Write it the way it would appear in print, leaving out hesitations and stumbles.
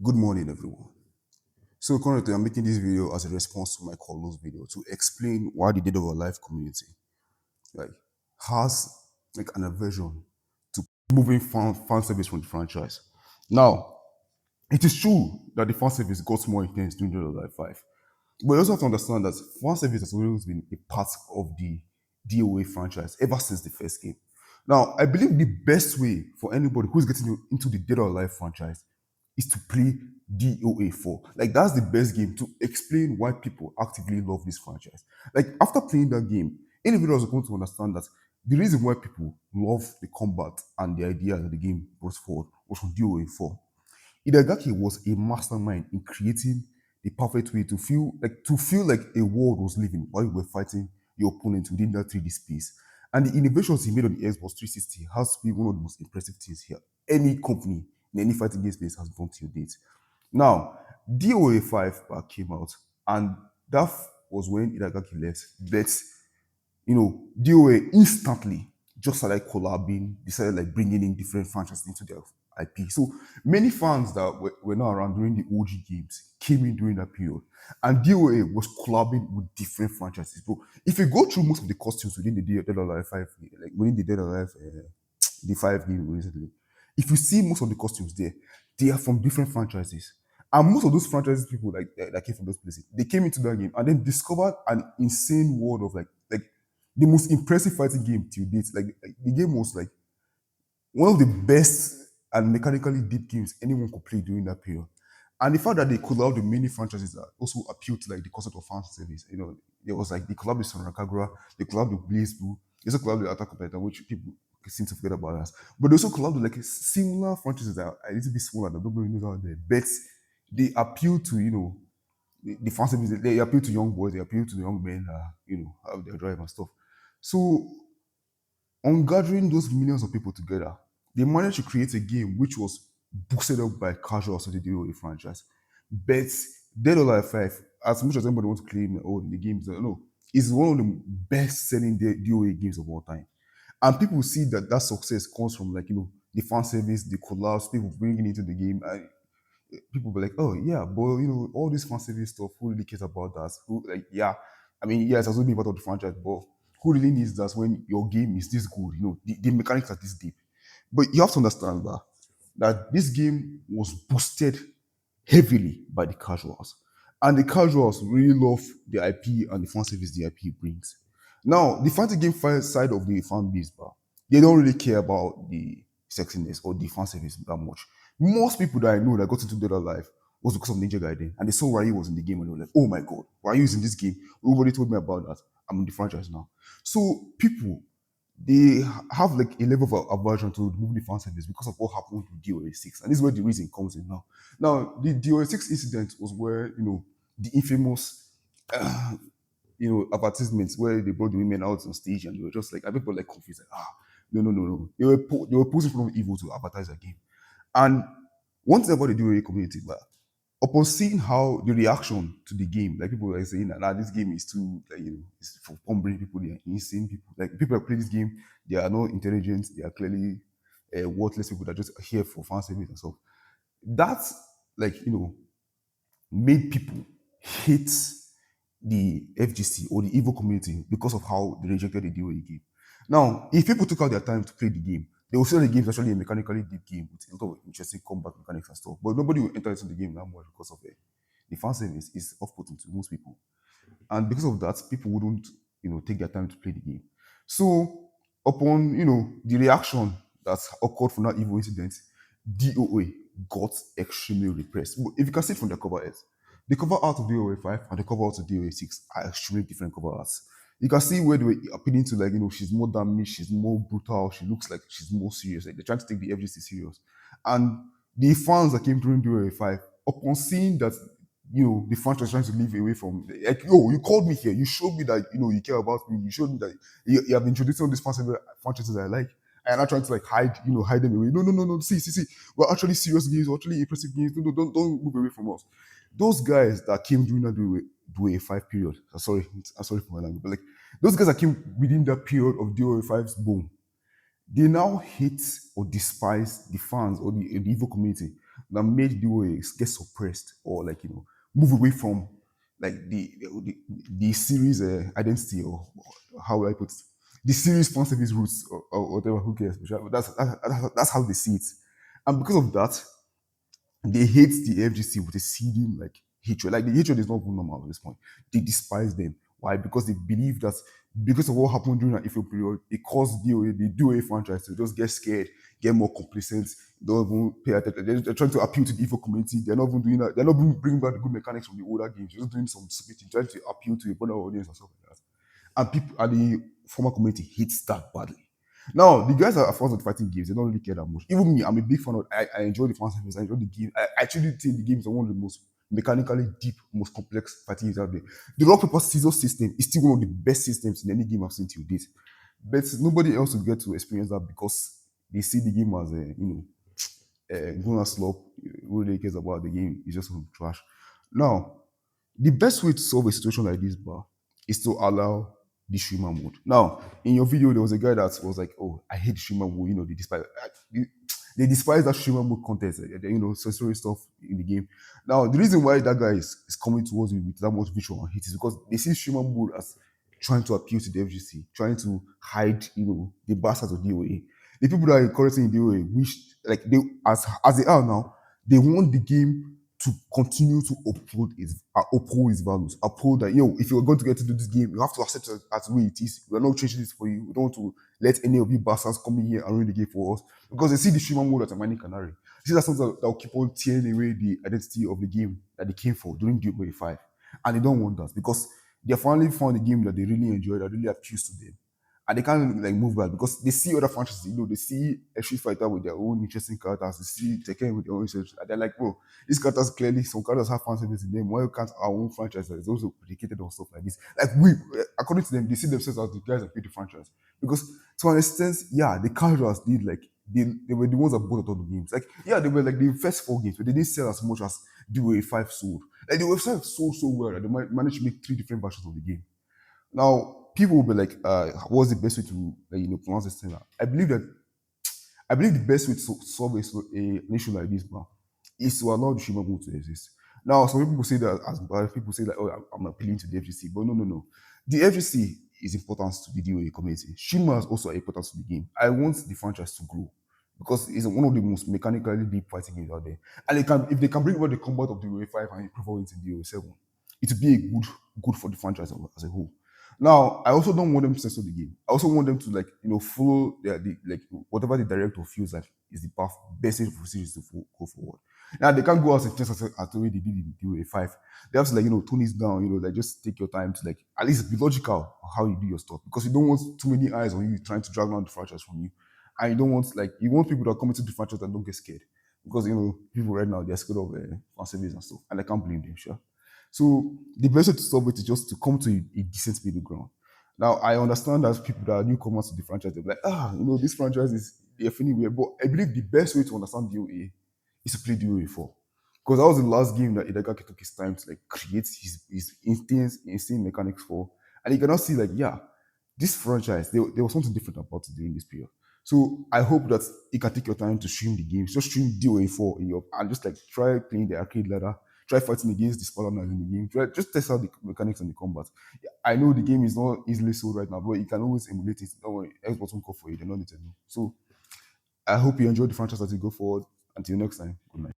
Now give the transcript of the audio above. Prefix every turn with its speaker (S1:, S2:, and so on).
S1: Good morning, everyone. So currently, I'm making this video as a response to my Carlos video to explain why the Dead of Our Life community like has like an aversion to moving fan service from the franchise. Now, it is true that the fan service got more intense during Dead of Our Life 5, but you also have to understand that fan service has always been a part of the DOA franchise ever since the first game. Now, I believe the best way for anybody who's getting into the Dead or Alive franchise is to play DOA 4. Like, that's the best game to explain why people actively love this franchise. Like, after playing that game, individuals are going to understand that the reason why people love the combat and the idea that the game brought forward was from DOA 4. Itagaki was a mastermind in creating the perfect way to feel like a world was living while you were fighting your opponent within that 3D space. And the innovations he made on the Xbox 360 has to be one of the most impressive things here any company in any fighting game space has done to date. Now, DOA 5 came out, and that was when Itagaki left. But DOA instantly just started collabing, decided like bringing in different franchises into their IP. So many fans that were not around during the OG games came in during that period, and DOA was collabing with different franchises. Bro, if you go through most of the costumes within the Dead or Alive 5, like within the Dead or Alive, the 5 game recently, if you see most of the costumes there, they are from different franchises. And most of those franchises people that came from those places, they came into that game and then discovered an insane world of like the most impressive fighting game till date. Like the game was like one of the best and mechanically deep games anyone could play during that period. And the fact that they collabed with many franchises that also appealed to like the concept of fan service. There was like the collab with Sonorakagura, they collabed with Blaze Blue, they also collabed with Attack on Titan, which people seem to forget about us. But they also collabed with like similar franchises that are a little bit smaller that nobody knows out there. But they appeal to, the fan service, they appeal to young boys, they appeal to the young men that, have their drive and stuff. So on gathering those millions of people together, they managed to create a game which was boosted up by casuals of the DOA franchise. But Dead or Alive 5, as much as anybody wants to claim, oh, the game is one of the best selling DOA games of all time. And people see that success comes from the fan service, the collabs, people bringing it into the game. And people be like, oh yeah, but all this fan service stuff, who really cares about that? Who like yeah, I mean yes, as well being part of the franchise, but who really needs that when your game is this good? The mechanics are this deep. But you have to understand that this game was boosted heavily by the casuals. And the casuals really love the IP and the fan service the IP brings. Now, the fighting game side of the fan base, they don't really care about the sexiness or the fan service that much. Most people that I know that got into Dead or Alive was because of Ninja Gaiden, and they saw Ryu was in the game and they were like, "Oh my god, Ryu is in this game." Nobody told me about that. I'm in the franchise now, so people they have like a level of aversion to removing the fan service because of what happened with DOA 6, and this is where the reason comes in now. Now, the DOA 6 incident was where the infamous advertisements where they brought the women out on stage and they were just like, and people were like confused, like, no, no, no, no. They were posing from evil to advertise a game. And one thing about the DOA community, but upon seeing how the reaction to the game, like people were saying that this game is too, it's for humbling people, they are insane people. Like people that play this game, they are not intelligent, they are clearly worthless people that are just here for fan service and stuff. That's like, made people hate the FGC or the evil community because of how they rejected the DOA game. Now, if people took out their time to play the game, they will say the game is actually a mechanically deep game with a lot of interesting combat mechanics and stuff. But nobody will enter into the game that much because of the fan service is off-putting to most people. And because of that, people wouldn't, take their time to play the game. So upon, the reaction that occurred from that evil incident, DOA got extremely repressed. But if you can see it from the cover art, the cover art of DOA 5 and the cover art of DOA 6 are extremely different cover arts. You can see where they were appealing to, like, she's more damaged, she's more brutal, she looks like she's more serious. Like, they're trying to take the FGC serious. And the fans that came during DOA 5, upon seeing that, the franchise trying to live away from, like, yo, you called me here, you showed me that, you care about me, you showed me that you have introduced all these franchises I like. And I'm not trying to like hide them away. No, no, no, no. See. We're actually serious games. We're actually impressive games. No, no, don't move away from us. Those guys that came during that DOA 5 period. I'm sorry for my language, but like those guys that came within that period of DOA 5's boom, they now hate or despise the fans or the evil community that made the way get suppressed or like move away from like the series identity or how will I put it? The series fan service roots or whatever. Who cares? But that's how they see it, and because of that, they hate the FGC with a seething like hatred. Like the hatred is not even normal at this point. They despise them. Why? Because they believe that because of what happened during that IFO period, it caused the DOA franchise to just get scared, get more complacent, don't even pay attention. They're trying to appeal to the IFO community. They're not even doing that. They're not even bringing back the good mechanics from the older games. They're just doing some stupid thing, trying to appeal to a broader audience and stuff like that. And people and the former community hates that badly. Now, the guys that are fans of the fighting games, they don't really care that much. Even me, I'm a big fan of I enjoy the fan service, I enjoy the game. I actually think the games are one of the most mechanically deep, most complex fighting games out there. The rock paper scissors system is still one of the best systems in any game I've seen till date. But nobody else will get to experience that because they see the game as a going slop. Who really cares about the game? It's just some trash. Now, the best way to solve a situation like this, bar, is to allow the streamer mode. Now, in your video, there was a guy that was like, "Oh, I hate the streamer mode." They despise that streamer mode content. Sensory stuff in the game. Now, the reason why that guy is coming towards you with that much visual and hate is because they see streamer mode as trying to appeal to the FGC, trying to hide, the bastards of DOA. The people that are currently in DOA wish, like they as they are now, they want the game to continue to uphold its values. Uphold that, if you're going to get into this game, you have to accept it as the way it is. We're not changing this for you. We don't want to let any of you bastards come in here and ruin the game for us. Because they see the streamer mode as a mining canary. They see that's something that will keep on tearing away the identity of the game that they came for during Gateway 5. And they don't want that because they finally found a game that they really enjoy, that really appeals to them, and they can't like move back because they see other franchises. They see a Street Fighter with their own interesting characters. They see Tekken with their own interesting, and they're like, bro, these characters clearly some characters have fan service in them. Why can't our own franchise that is also predicated on stuff like this? Like according to them, they see themselves as the guys that create the franchise because to an extent, yeah, the characters did like they were the ones that bought all the games. Like, yeah, they were like the first four games, but they didn't sell as much as the way 5 sold. Like, they were selling so well that they managed to make 3 different versions of the game. Now, people will be like, what's the best way to pronounce this thing? I believe the best way to solve an issue like this, man, is to allow the streamer mode to exist. Now, some people say that as bad. People say like, oh, I'm appealing to the FGC, but no. The FGC is important to the DOA community. Streamers also are important to the game. I want the franchise to grow because it's one of the most mechanically deep fighting games out there. And if they can bring about the combat of the DOA 5 and improve it in the DOA 7, it will be a good for the franchise as a whole. Now, I also don't want them to censor the game. I also want them to follow like whatever the director feels like is the path best way for the series to go forward. Now they can't go out and just as the way they did in DOA 5. They have to tone it down, like just take your time to at least be logical on how you do your stuff because you don't want too many eyes on you trying to drag down the franchise from you. And you don't want you want people that come into the franchise and don't get scared. Because people right now they're scared of fan service and stuff. And I can't blame them, sure. So the best way to solve it is just to come to a decent middle ground. Now I understand that people that are newcomers to the franchise, they're like, this franchise is anywhere. But I believe the best way to understand DOA is to play DOA 4. Because that was the last game that Hidegaki took his time to create his insane mechanics for. And you cannot see this franchise, there was something different about it during this period. So I hope that you can take your time to stream the games. Just stream DOA 4 in your and just try playing the arcade ladder. Try fighting against the spawners in the game. Just test out the mechanics and the combat. I know the game is not easily sold right now, but you can always emulate it. Don't worry, Xbox won't call for you. They don't need to know. So I hope you enjoy the franchise as you go forward. Until next time, good night.